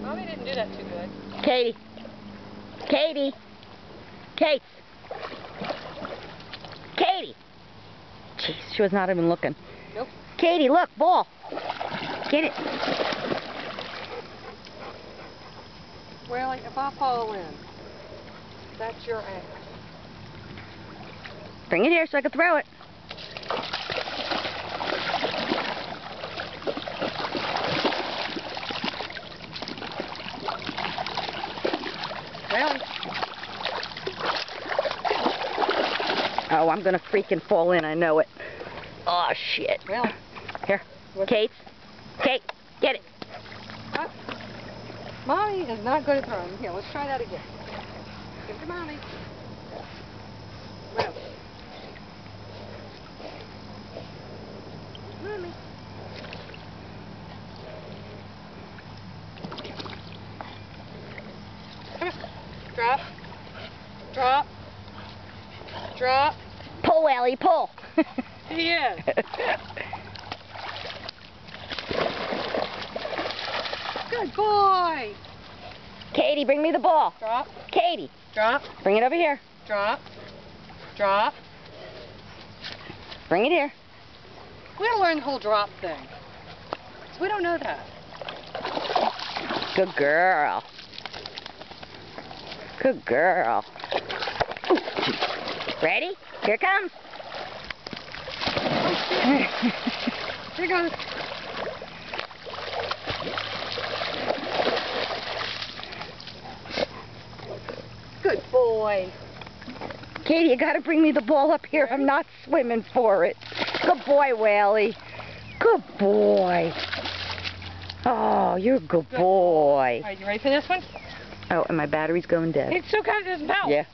Mommy didn't do that too good. Katie. Katie. Kate. Katie. Jeez, she was not even looking. Nope. Katie, look, ball. Get it. Well, if I fall in, that's your ass. Bring it here so I can throw it. Well. Oh, I'm gonna freaking fall in, I know it. Oh, shit. Well. Here, Kate. Kate, get it. What? Mommy is not good at throwing. Here, let's try that again. Give it to Mommy. Well. Mommy. Come on. Drop. Drop. Drop. Pull, Ellie, pull. He is. Good boy. Katie, bring me the ball. Drop. Katie. Drop. Bring it over here. Drop. Drop. Bring it here. We gotta learn the whole drop thing. So we don't know that. Good girl. Good girl. Ooh, ready? Here it comes. Oh, shit. Here it goes. Good boy. Katie, you gotta bring me the ball up here. I'm not swimming for it. Good boy, Whaley. Good boy. Oh, you're a good boy. Are you ready for this one? Oh, and my battery's going dead. It's so kind of doesn't help. Yeah.